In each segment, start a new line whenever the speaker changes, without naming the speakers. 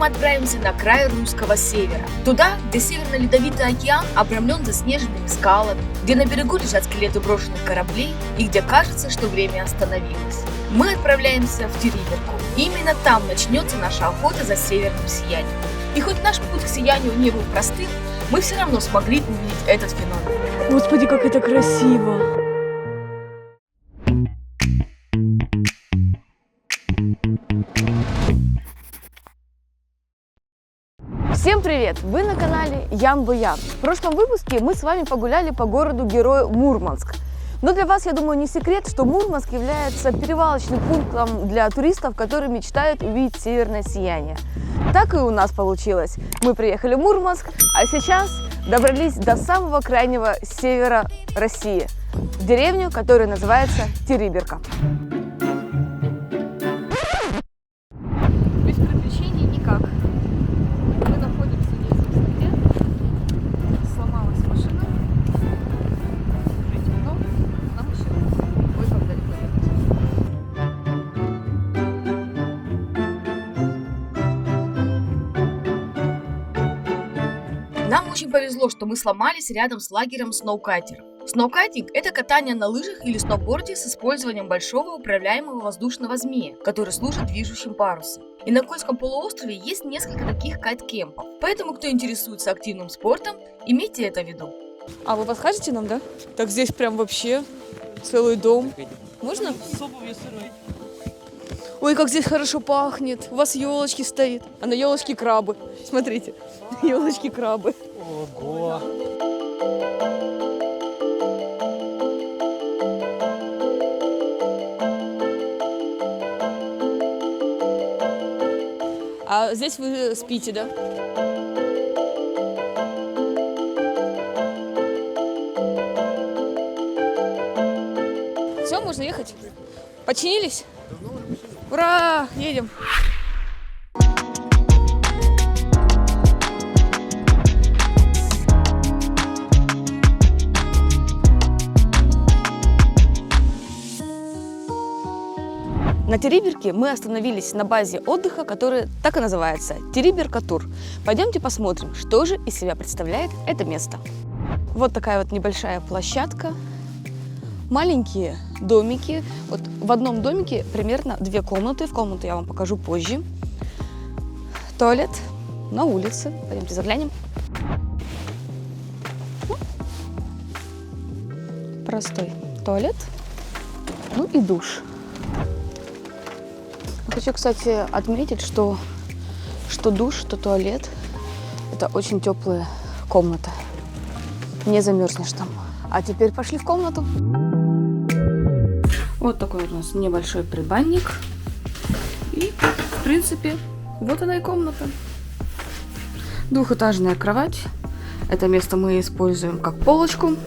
мы отправимся на край русского севера. Туда, где Северно-Ледовитый океан обрамлен заснеженными скалами, где на берегу лежат скелеты брошенных кораблей и где кажется, что время остановилось. Мы отправляемся в Териберку. Именно там начнется наша охота за северным сиянием. И хоть наш путь к сиянию не был простым, мы все равно смогли увидеть этот феномен.
Господи, как это красиво! Всем привет! Вы на канале Ян Буян. В прошлом выпуске мы с вами погуляли по городу-герою Мурманск. Но для вас, я думаю, не секрет, что Мурманск является перевалочным пунктом для туристов, которые мечтают увидеть северное сияние. Так и у нас получилось. Мы приехали в Мурманск, а сейчас добрались до самого крайнего севера России, в деревню, которая называется Териберка. Без приключений никак. Мы находимся в высоте. Сломалась машина. Но нам еще кое-как далеко ехать.
Нам очень повезло, что мы сломались рядом с лагерем сноукатеров. Сноукайтинг – это катание на лыжах или сноуборде с использованием большого управляемого воздушного змея, который служит движущим парусом. И на Кольском полуострове есть несколько таких кайт-кемпов. Поэтому, кто интересуется активным спортом, имейте это в виду.
А вы подскажете нам, да? Так здесь прям вообще целый дом. Можно? Ой, как здесь хорошо пахнет. У вас елочки стоит. А на елочке крабы. Смотрите, елочки крабы.
Ого!
А здесь вы спите, да? Все, можно ехать? Починились? Ура! Едем! На Териберке мы остановились на базе отдыха, которая так и называется – Териберка Тур. Пойдемте посмотрим, что же из себя представляет это место. Вот такая вот небольшая площадка, маленькие домики. Вот в одном домике примерно 2 комнаты. В комнату я вам покажу позже. Туалет на улице. Пойдемте заглянем. Простой туалет. Ну и душ. Хочу, кстати, отметить, что душ, что туалет – это очень теплая комната. Не замерзнешь там. А теперь пошли в комнату. Вот такой у нас небольшой предбанник. И, в принципе, вот она и комната. Двухэтажная кровать. Это место мы используем как полочку.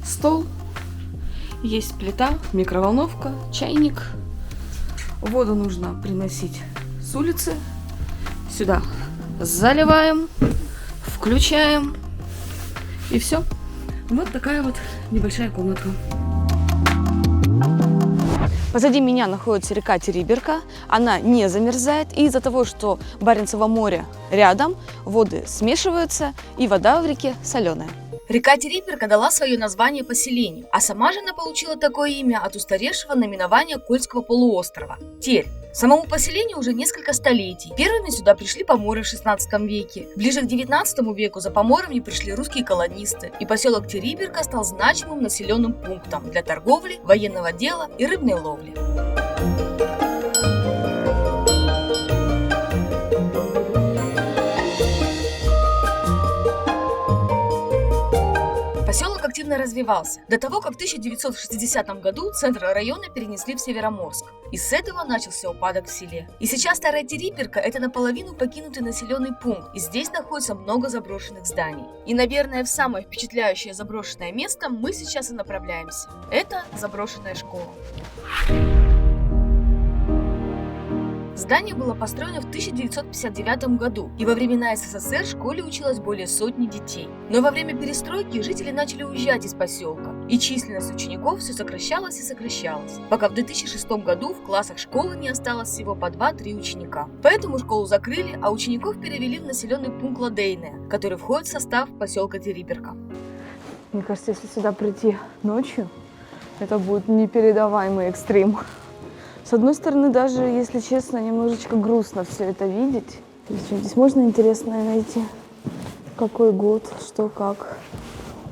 Стол. Есть плита, микроволновка, чайник. Воду нужно приносить с улицы. Сюда заливаем, включаем. И все. Вот такая вот небольшая комнатка. Позади меня находится река Териберка. Она не замерзает. И из-за того, что Баренцево море рядом, воды смешиваются, и вода в реке соленая.
Река Териберка дала свое название поселению, а сама же она получила такое имя от устаревшего наименования Кольского полуострова – Терь. Самому поселению уже несколько столетий. Первыми сюда пришли поморы в 16 веке. Ближе к 19 веку за поморами пришли русские колонисты, и поселок Териберка стал значимым населенным пунктом для торговли, военного дела и рыбной ловли. Поселок активно развивался до того, как в 1960 году центр района перенесли в Североморск. И с этого начался упадок в селе. И сейчас Старая Териберка – это наполовину покинутый населенный пункт, и здесь находится много заброшенных зданий. И, наверное, в самое впечатляющее заброшенное место мы сейчас и направляемся. Это заброшенная школа. Здание было построено в 1959 году, и во времена СССР в школе училось более сотни детей. Но во время перестройки жители начали уезжать из поселка, и численность учеников все сокращалась и сокращалась, пока в 2006 году в классах школы не осталось всего по 2-3 ученика. Поэтому школу закрыли, а учеников перевели в населенный пункт Ладейное, который входит в состав поселка Териберка.
Мне кажется, если сюда прийти ночью, это будет непередаваемый экстрим. С одной стороны, даже, если честно, немножечко грустно все это видеть. Здесь можно интересное найти? Какой год, что, как?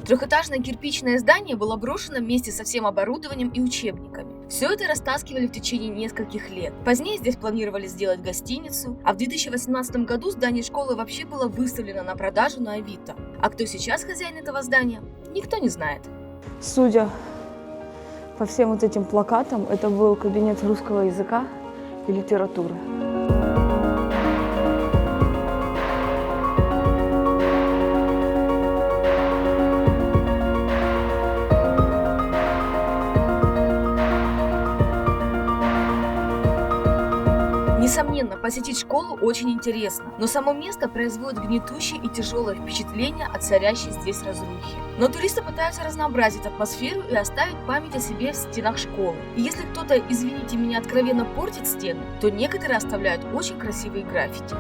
Трехэтажное кирпичное здание было брошено вместе со всем оборудованием и учебниками. Все это растаскивали в течение нескольких лет. Позднее здесь планировали сделать гостиницу, а в 2018 году здание школы вообще было выставлено на продажу на Авито. А кто сейчас хозяин этого здания, никто не знает.
Судя по всем вот этим плакатам, это был кабинет русского языка и литературы.
Несомненно, посетить школу очень интересно, но само место производит гнетущее и тяжелое впечатление от царящей здесь разрухи. Но туристы пытаются разнообразить атмосферу и оставить память о себе в стенах школы. И если кто-то, извините меня, откровенно портит стены, то некоторые оставляют очень красивые граффити.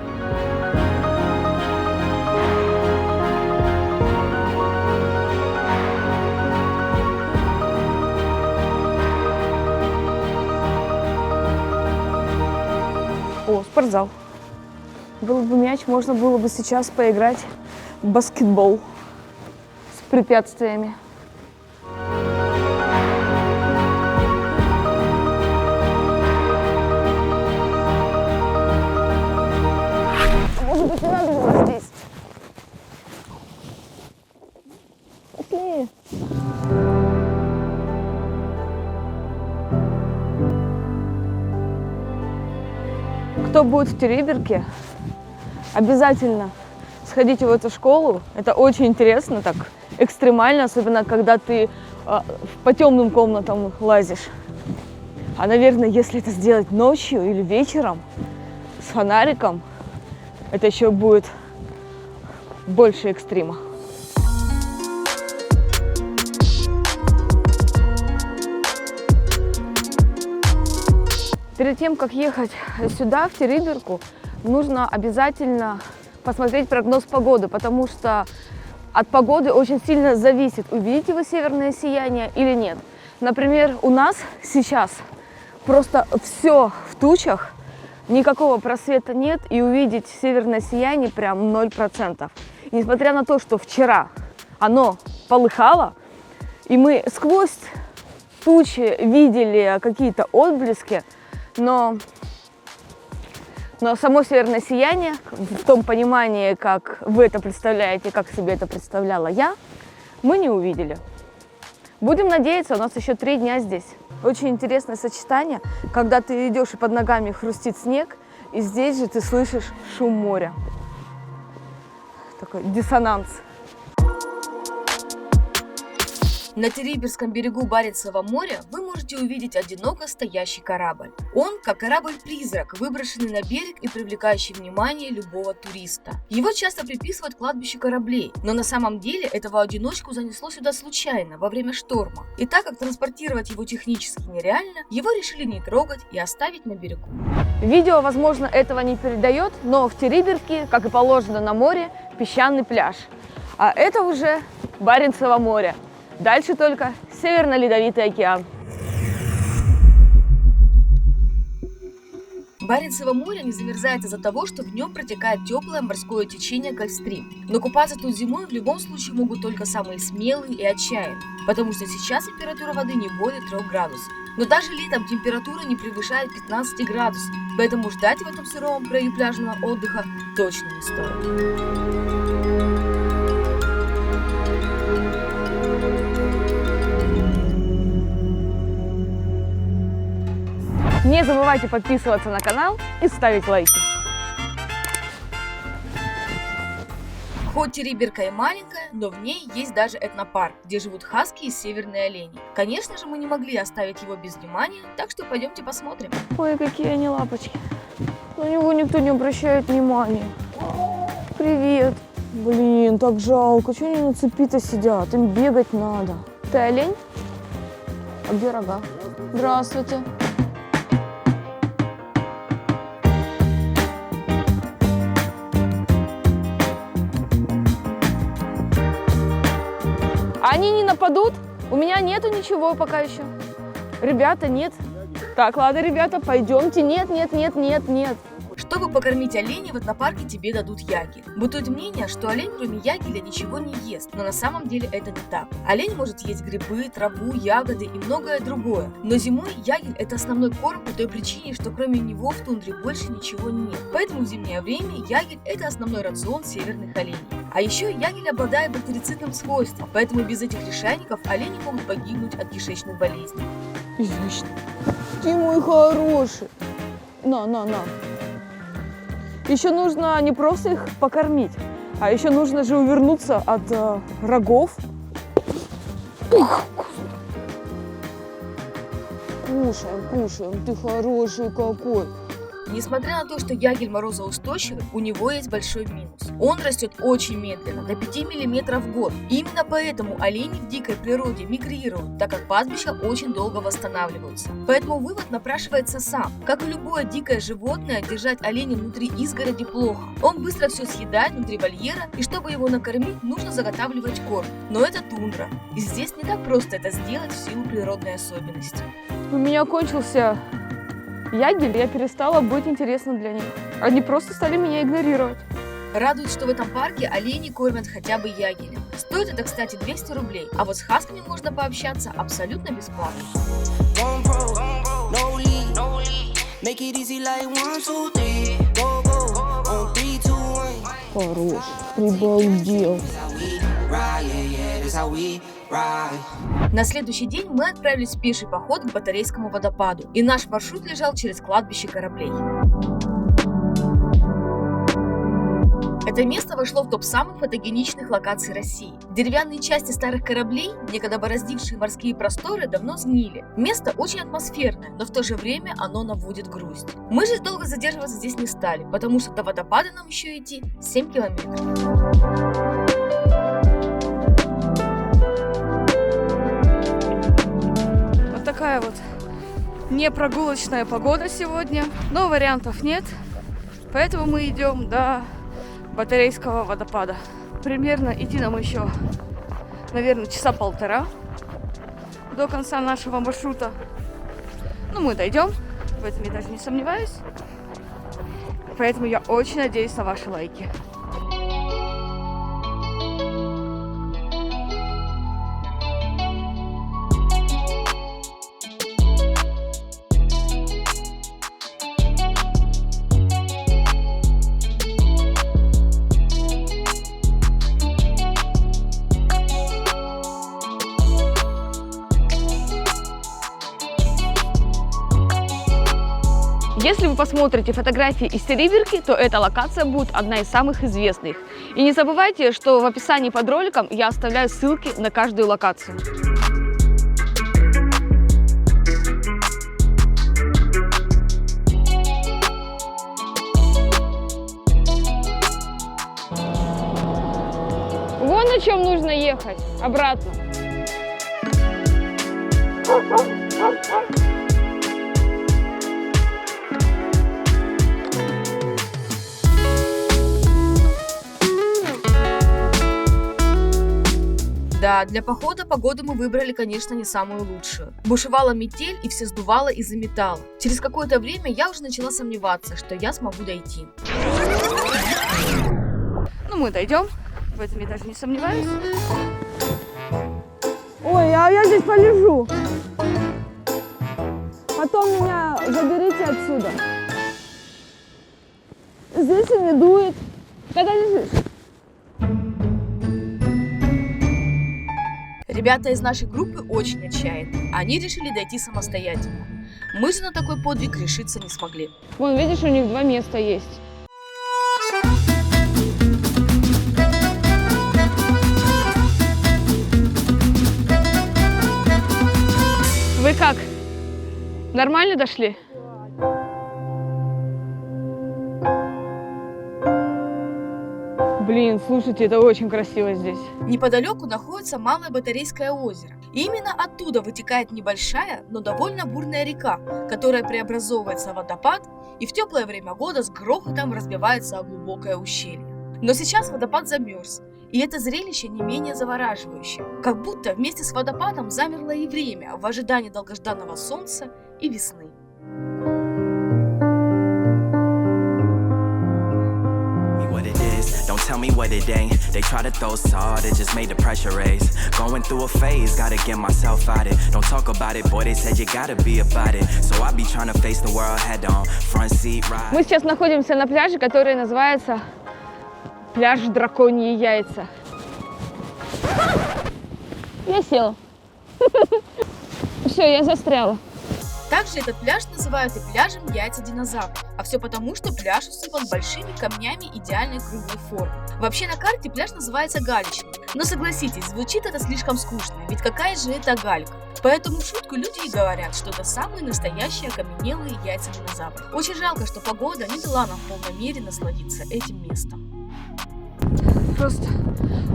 О, спортзал. Был бы мяч, можно было бы сейчас поиграть в баскетбол с препятствиями. Может быть, не надо было здесь. Пошли. Кто будет в Териберке, обязательно сходите в эту школу. Это очень интересно, так экстремально, особенно когда ты по темным комнатам лазишь. А, наверное, если это сделать ночью или вечером с фонариком, это еще будет больше экстрима. Перед тем, как ехать сюда, в Териберку, нужно обязательно посмотреть прогноз погоды, потому что от погоды очень сильно зависит, увидите вы северное сияние или нет. Например, у нас сейчас просто все в тучах, никакого просвета нет, и увидеть северное сияние прям 0%. И несмотря на то, что вчера оно полыхало, и мы сквозь тучи видели какие-то отблески, но само северное сияние, в том понимании, как вы это представляете, как себе это представляла я, мы не увидели. Будем надеяться, у нас еще 3 дня здесь. Очень интересное сочетание, когда ты идешь и под ногами хрустит снег, и здесь же ты слышишь шум моря. Такой диссонанс.
На Териберском берегу Баренцева моря вы можете увидеть одиноко стоящий корабль. Он как корабль-призрак, выброшенный на берег и привлекающий внимание любого туриста. Его часто приписывают к кладбищу кораблей, но на самом деле этого одиночку занесло сюда случайно, во время шторма. И так как транспортировать его технически нереально, его решили не трогать и оставить на берегу.
Видео, возможно, этого не передает, но в Териберке, как и положено на море, песчаный пляж. А это уже Баренцево море. Дальше только Северно-Ледовитый океан.
Баренцево море не замерзает из-за того, что в нем протекает теплое морское течение Гольфстрим. Но купаться тут зимой в любом случае могут только самые смелые и отчаянные, потому что сейчас температура воды не более 3 градусов. Но даже летом температура не превышает 15 градусов, поэтому ждать в этом сыром краю пляжного отдыха точно не стоит.
Не забывайте подписываться на канал и ставить лайки.
Хоть Териберка и маленькая, но в ней есть даже этнопарк, где живут хаски и северные олени. Конечно же, мы не могли оставить его без внимания, так что пойдемте посмотрим.
Ой, какие они лапочки. На него никто не обращает внимания. Привет. Блин, так жалко. Чего они на цепи-то сидят? Им бегать надо. Ты олень? А где рога? Здравствуйте. Они не нападут? У меня нету ничего пока еще. Ребята, нет. Так, ладно, ребята, пойдемте. Нет.
Чтобы покормить оленя, в этнопарке тебе дадут ягель. Бытует мнение, что олень кроме ягеля ничего не ест, но на самом деле это не так. Олень может есть грибы, траву, ягоды и многое другое. Но зимой ягель – это основной корм по той причине, что кроме него в тундре больше ничего нет. Поэтому в зимнее время ягель – это основной рацион северных оленей. А еще ягель обладает бактерицидным свойством, поэтому без этих лишайников олени могут погибнуть от кишечных болезней.
Изящно. Ты мой хороший. На. Еще нужно не просто их покормить, а еще нужно же увернуться от рогов. Кушаем, ты хороший какой.
Несмотря на то, что ягель морозоустойчивый, у него есть большой минус. Он растет очень медленно, до 5 мм в год. И именно поэтому олени в дикой природе мигрируют, так как пастбища очень долго восстанавливаются. Поэтому вывод напрашивается сам. Как и любое дикое животное, держать оленя внутри изгороди плохо. Он быстро все съедает внутри вольера, и чтобы его накормить, нужно заготавливать корм. Но это тундра, и здесь не так просто это сделать в силу природной особенности.
У меня кончился ягель, я перестала быть интересна для них. Они просто стали меня игнорировать.
Радует, что в этом парке олени кормят хотя бы ягелем. Стоит это, кстати, 200 рублей, а вот с хасками можно пообщаться абсолютно бесплатно.
Хорош, прибалдел.
На следующий день мы отправились в пеший поход к Батарейскому водопаду, и наш маршрут лежал через кладбище кораблей. Это место вошло в топ самых фотогеничных локаций России. Деревянные части старых кораблей, некогда бороздившие морские просторы, давно сгнили. Место очень атмосферное, но в то же время оно наводит грусть. Мы же долго задерживаться здесь не стали, потому что до водопада нам еще идти 7 километров.
Вот такая вот непрогулочная погода сегодня, но вариантов нет, поэтому мы идем до Батарейского водопада. Примерно идти нам еще, наверное, часа полтора до конца нашего маршрута. Но мы дойдем, в этом я даже не сомневаюсь. Поэтому я очень надеюсь на ваши лайки. Если вы посмотрите фотографии из Териберки, то эта локация будет одна из самых известных. И не забывайте, что в описании под роликом я оставляю ссылки на каждую локацию. Вон на чем нужно ехать, обратно.
Да, для похода погоду мы выбрали, конечно, не самую лучшую. Бушевала метель и все сдувало и заметало. Через какое-то время я уже начала сомневаться, что я смогу дойти.
Ну, мы дойдем, в этом я даже не сомневаюсь. Ой, а я здесь полежу. Потом меня заберите отсюда. Здесь и не дует. Когда лежишь?
Ребята из нашей группы очень отчаянны. Они решили дойти самостоятельно. Мы же на такой подвиг решиться не смогли.
Вон, видишь, у них 2 места есть. Вы как? Нормально дошли? Блин, слушайте, это очень красиво здесь.
Неподалеку находится Малое Батарейское озеро. И именно оттуда вытекает небольшая, но довольно бурная река, которая преобразовывается в водопад и в теплое время года с грохотом разбивается о глубокое ущелье. Но сейчас водопад замерз, и это зрелище не менее завораживающее. Как будто вместе с водопадом замерло и время в ожидании долгожданного солнца и весны.
Don't tell me what it ain't. They try to throw salt, it just made the pressure raise. Going through a phase, gotta get myself out it. Don't talk about it, boy, they said you gotta be about it. So I be trying to face the world head on. Front seat ride.
Мы сейчас находимся на пляже, который называется пляж Драконьи Яйца. Я села. Все, я застряла.
Также этот пляж называют и пляжем Яйца Динозавров. А все потому, что пляж усыпан большими камнями идеальной круглой формы. Вообще на карте пляж называется галечный. Но согласитесь, звучит это слишком скучно, ведь какая же это галька? Поэтому в шутку люди и говорят, что это самые настоящие окаменелые яйца динозавров. Очень жалко, что погода не дала нам в полной мере насладиться этим местом.
Просто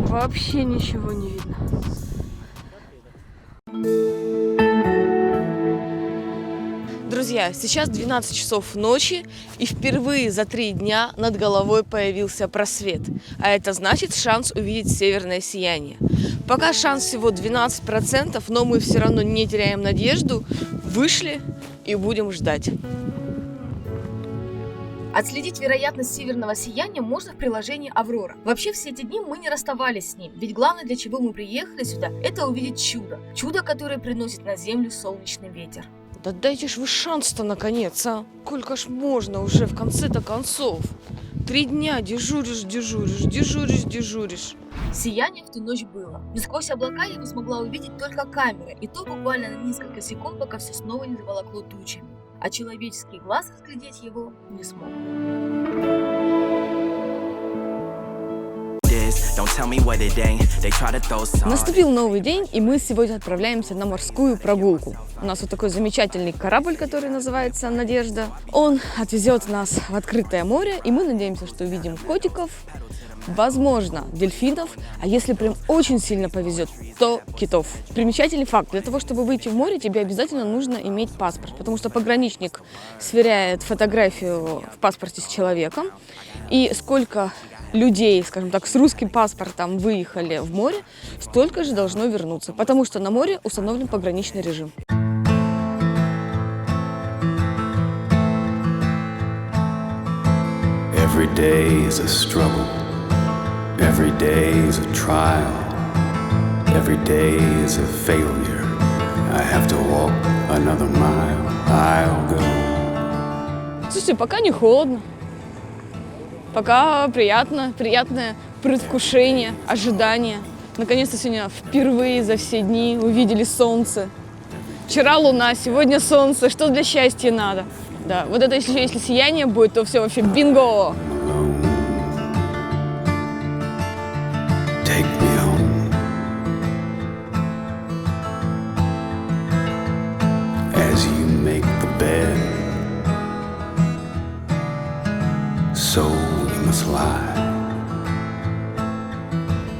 вообще ничего не видно. Друзья, сейчас 12 часов ночи, и впервые за 3 дня над головой появился просвет. А это значит шанс увидеть северное сияние. Пока шанс всего 12%, но мы все равно не теряем надежду. Вышли и будем ждать.
Отследить вероятность северного сияния можно в приложении «Аврора». Вообще все эти дни мы не расставались с ним, ведь главное, для чего мы приехали сюда, это увидеть чудо. Чудо, которое приносит на землю солнечный ветер.
Да дайте ж вы шанс-то наконец, а! Сколько ж можно уже в конце-то концов? 3 дня дежуришь.
Сияние в ту ночь было, но сквозь облака я его смогла увидеть только камера, и то буквально на несколько секунд, пока все снова не заволокло тучами. А человеческий глаз разглядеть его не смог.
Наступил новый день, и мы сегодня отправляемся на морскую прогулку. У нас вот такой замечательный корабль, который называется «Надежда». Он отвезет нас в открытое море, и мы надеемся, что увидим котиков, возможно, дельфинов, а если прям очень сильно повезет, то китов. Примечательный факт. Для того, чтобы выйти в море, тебе обязательно нужно иметь паспорт, потому что пограничник сверяет фотографию в паспорте с человеком, и сколько людей, скажем так, с русским паспортом выехали в море, столько же должно вернуться, потому что на море установлен пограничный режим.
Every day is a struggle. Every day is a trial. Every day is a failure. I have to walk another mile. I'll go.
Слушайте, пока не холодно. Пока приятное предвкушение, ожидание. Наконец-то сегодня впервые за все дни увидели солнце. Вчера луна, сегодня солнце. Что для счастья надо? Да, вот это если сияние будет, то все вообще бинго!
Take me home. As you make the bed, so you must lie.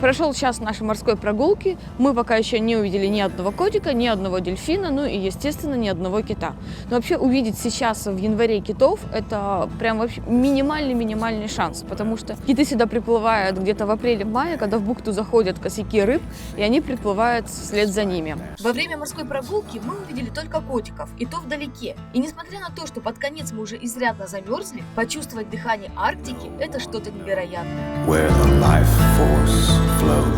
Прошел час нашей морской прогулки, мы пока еще не увидели ни одного котика, ни одного дельфина, ну и, естественно, ни одного кита. Но вообще увидеть сейчас в январе китов – это прям вообще минимальный шанс, потому что киты сюда приплывают где-то в апреле-мае, когда в бухту заходят косяки рыб, и они приплывают вслед за ними.
Во время морской прогулки мы увидели только котиков, и то вдалеке. И несмотря на то, что под конец мы уже изрядно замерзли, почувствовать дыхание Арктики – это что-то невероятное.
Where the life force flows.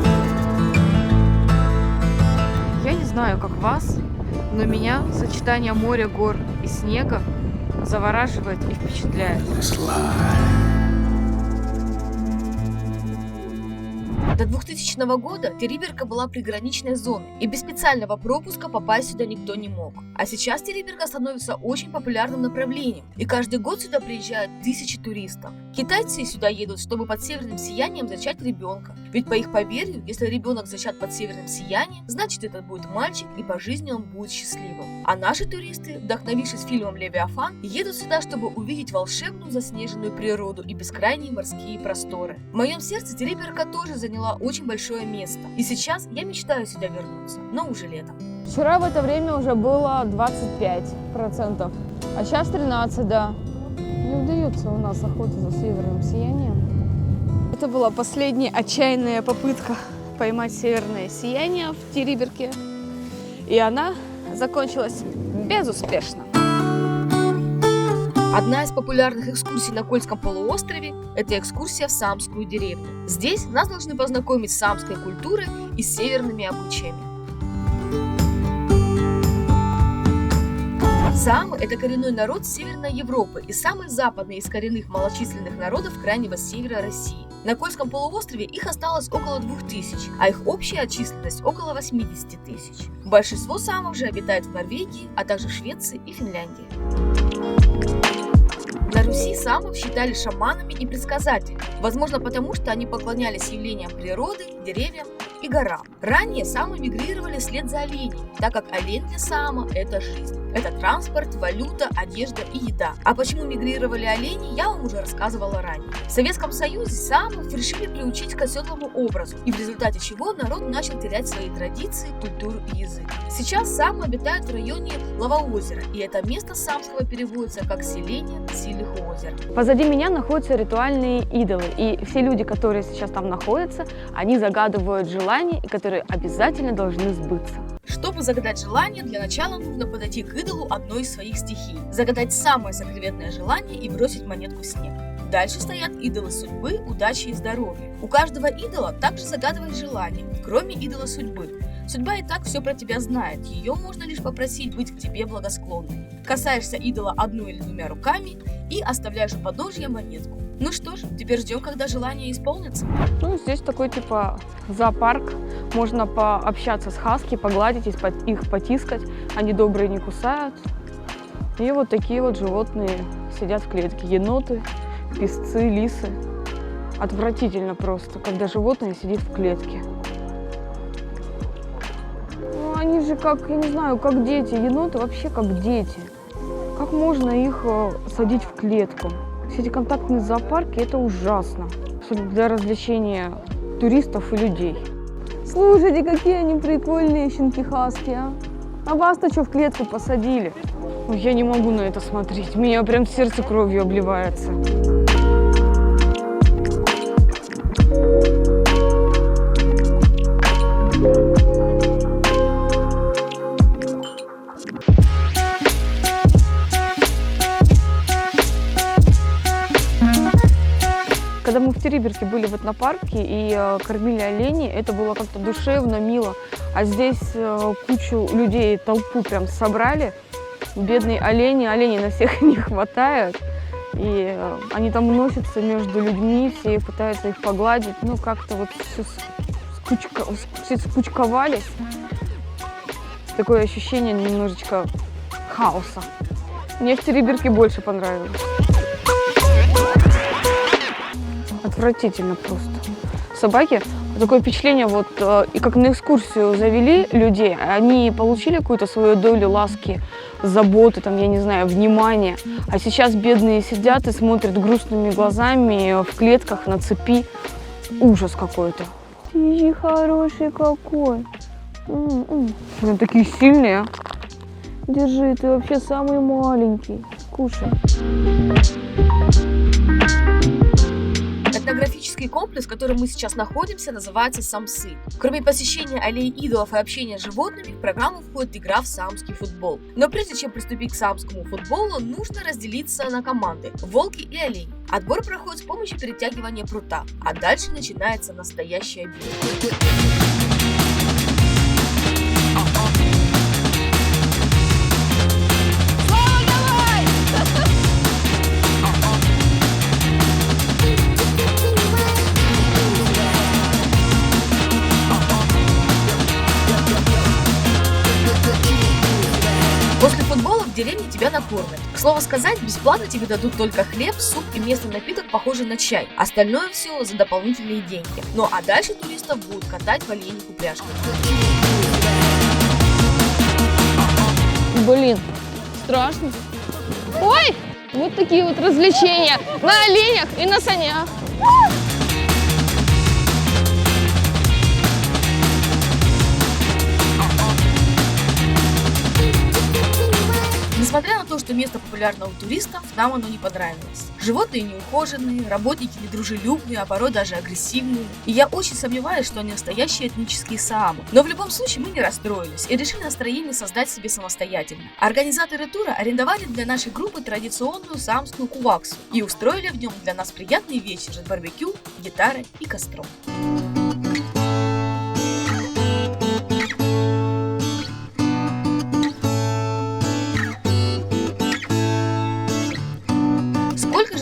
Я не знаю, как вас, но меня сочетание моря, гор и снега завораживает и впечатляет.
Must lie.
До 2000 года Териберка была приграничной зоной, и без специального пропуска попасть сюда никто не мог. А сейчас Териберка становится очень популярным направлением, и каждый год сюда приезжают тысячи туристов. Китайцы сюда едут, чтобы под северным сиянием зачать ребенка. Ведь по их поверью, если ребенок зачат под северным сиянием, значит это будет мальчик, и по жизни он будет счастливым. А наши туристы, вдохновившись фильмом «Левиафан», едут сюда, чтобы увидеть волшебную заснеженную природу и бескрайние морские просторы. В моем сердце Териберка тоже заняла очень большое место, и сейчас я мечтаю сюда вернуться, но уже летом.
Вчера в это время уже было 25%, а сейчас 13%, да. Не удается у нас охота за северным сиянием. Это была последняя отчаянная попытка поймать северное сияние в Териберке, и она закончилась безуспешно.
Одна из популярных экскурсий на Кольском полуострове – это экскурсия в Саамскую деревню. Здесь нас должны познакомить с саамской культурой и с северными обычаями. Саамы – это коренной народ Северной Европы и самый западный из коренных малочисленных народов Крайнего Севера России. На Кольском полуострове их осталось около 2000, а их общая численность около 80 тысяч. Большинство саамов же обитает в Норвегии, а также в Швеции и Финляндии. На Руси саамов считали шаманами и предсказателями, возможно потому, что они поклонялись явлениям природы, деревьям и горам. Ранее саамы мигрировали вслед за оленями, так как олень для саама – это жизнь. Это транспорт, валюта, одежда и еда. А почему мигрировали олени, я вам уже рассказывала ранее. В Советском Союзе саамов решили приучить к оседлому образу, и в результате чего народ начал терять свои традиции, культуру и язык. Сейчас саамы обитают в районе Лавоозера, и это место саамского переводится как «селение сильных озер».
Позади меня находятся ритуальные идолы, и все люди, которые сейчас там находятся, они загадывают желания, которые обязательно должны сбыться.
Чтобы загадать желание, для начала нужно подойти к идолу одной из своих стихий, загадать самое сокровенное желание и бросить монетку в снег. Дальше стоят идолы судьбы, удачи и здоровья. У каждого идола также загадывать желание, кроме идола судьбы. Судьба и так все про тебя знает, ее можно лишь попросить быть к тебе благосклонной. Касаешься идола одной или двумя руками и оставляешь у подножья монетку. Ну что ж, теперь ждем, когда желание исполнится.
Ну, здесь такой типа зоопарк. Можно пообщаться с хаски, погладить их, потискать. Они добрые, не кусают. И вот такие вот животные сидят в клетке. Еноты, песцы, лисы. Отвратительно просто, когда животное сидит в клетке. Ну, они же как, я не знаю, как дети. Еноты вообще как дети. Как можно их садить в клетку? Все эти контактные зоопарки – это ужасно. Для развлечения туристов и людей. Слушайте, какие они прикольные щенки-хаски, а? А вас-то что в клетку посадили? Ой, я не могу на это смотреть. Меня прям сердце кровью обливается. Когда мы в Териберке были в этнопарке и кормили оленей, это было как-то душевно, мило. А здесь кучу людей, толпу прям собрали. Бедные олени, оленей на всех не хватает. И они там носятся между людьми, все пытаются их погладить. Ну, как-то вот все скучковались. Такое ощущение немножечко хаоса. Мне в Териберке больше понравилось. Отвратительно просто. Собаки, такое впечатление, вот и как на экскурсию завели людей, они получили какую-то свою долю ласки, заботы, там, я не знаю, внимания. А сейчас бедные сидят и смотрят грустными глазами в клетках на цепи. Ужас какой-то. Ты хороший какой. Они такие сильные. Держи, ты вообще самый маленький. Кушай.
Этнографический комплекс, в котором мы сейчас находимся, называется Самсы. Кроме посещения аллей идолов и общения с животными, в программу входит игра в саамский футбол. Но прежде чем приступить к саамскому футболу, нужно разделиться на команды – волки и олени. Отбор проходит с помощью перетягивания прута, а дальше начинается настоящая битва. деревне тебя накормят. К слову сказать, бесплатно тебе дадут только хлеб, суп и местный напиток, похожий на чай. Остальное все за дополнительные деньги. Ну а дальше туристов будут катать в оленях упряжках.
Блин, страшно. Ой, вот такие вот развлечения на оленях и на санях.
Несмотря на то, что место популярно у туристов, нам оно не понравилось. Животные неухоженные, работники недружелюбные, а порой даже агрессивные. И я очень сомневаюсь, что они настоящие этнические саамы. Но в любом случае мы не расстроились и решили настроение создать себе самостоятельно. Организаторы тура арендовали для нашей группы традиционную саамскую куваксу и устроили в нем для нас приятный вечер с барбекю, гитарой и костром.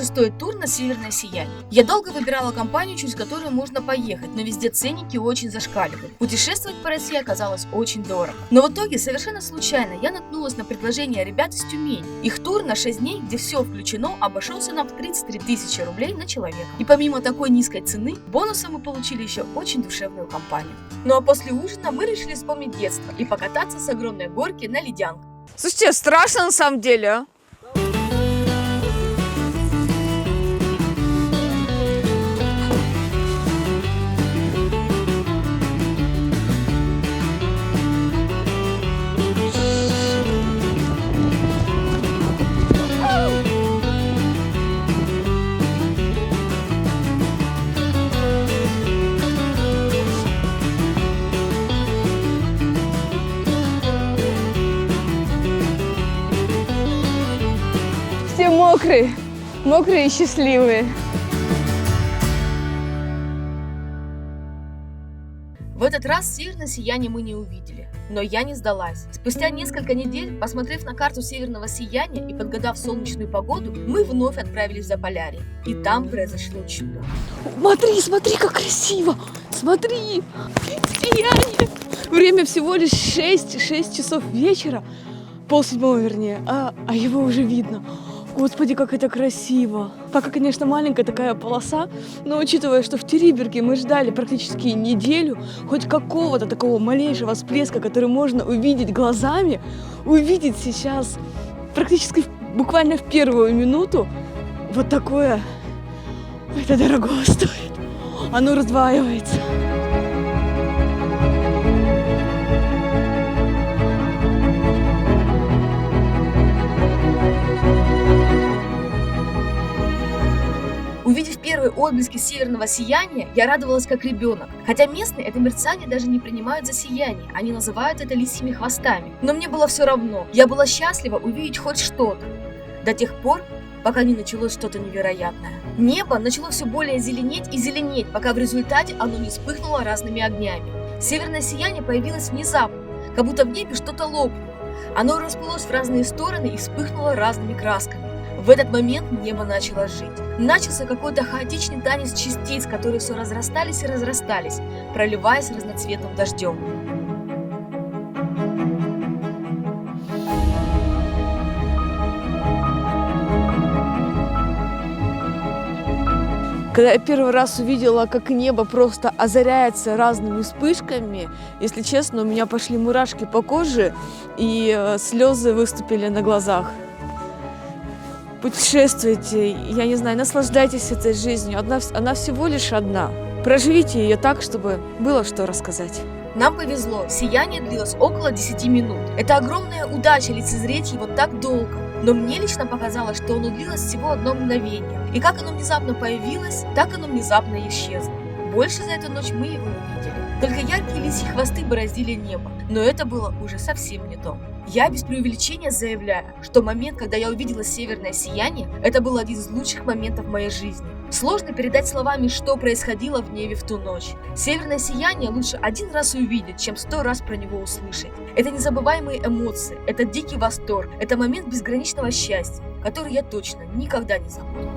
Стоит тур на Северное сияние. Я долго выбирала компанию, через которую можно поехать, но везде ценники очень зашкаливали. Путешествовать по России оказалось очень дорого. Но в итоге, совершенно случайно, я наткнулась на предложение ребят из Тюмени. Их тур на 6 дней, где все включено, обошелся нам в 33 тысячи рублей на человека. И помимо такой низкой цены, бонусом мы получили еще очень душевную компанию. Ну а после ужина мы решили вспомнить детство и покататься с огромной горки на ледянках.
Слушайте, страшно на самом деле, а? Все мокрые и счастливые.
В этот раз северное сияние мы не увидели, но я не сдалась. Спустя несколько недель, посмотрев на карту северного сияния и подгадав солнечную погоду, мы вновь отправились в Заполярье. И там произошло чудо.
Смотри, как красиво! Смотри! Сияние! Время всего лишь 6 часов вечера, 6:30 вернее, а его уже видно. Господи, как это красиво! Пока, конечно, маленькая такая полоса, но учитывая, что в Териберге мы ждали практически неделю, хоть какого-то такого малейшего всплеска, который можно увидеть глазами, увидеть сейчас практически буквально в первую минуту, вот такое, это дорого стоит. Оно раздваивается.
Увидев первые отблески северного сияния, я радовалась как ребенок. Хотя местные это мерцание даже не принимают за сияние, они называют это лисьими хвостами. Но мне было все равно, я была счастлива увидеть хоть что-то. До тех пор, пока не началось что-то невероятное. Небо начало все более зеленеть и зеленеть, пока в результате оно не вспыхнуло разными огнями. Северное сияние появилось внезапно, как будто в небе что-то лопнуло. Оно расплылось в разные стороны и вспыхнуло разными красками. В этот момент небо начало жить. Начался какой-то хаотичный танец частиц, которые все разрастались и разрастались, проливаясь разноцветным дождем.
Когда я первый раз увидела, как небо просто озаряется разными вспышками, если честно, у меня пошли мурашки по коже и слезы выступили на глазах. Путешествуйте, я не знаю, наслаждайтесь этой жизнью, она всего лишь одна. Проживите ее так, чтобы было что рассказать.
Нам повезло, сияние длилось около 10 минут. Это огромная удача лицезреть его так долго. Но мне лично показалось, что оно длилось всего одно мгновение. И как оно внезапно появилось, так оно внезапно и исчезло. Больше за эту ночь мы его не видели. Только яркие лисьи хвосты бороздили небо. Но это было уже совсем не то. Я без преувеличения заявляю, что момент, когда я увидела северное сияние, это был один из лучших моментов моей жизни. Сложно передать словами, что происходило в небе в ту ночь. Северное сияние лучше один раз увидеть, чем 100 раз про него услышать. Это незабываемые эмоции, это дикий восторг, это момент безграничного счастья, который я точно никогда не забуду.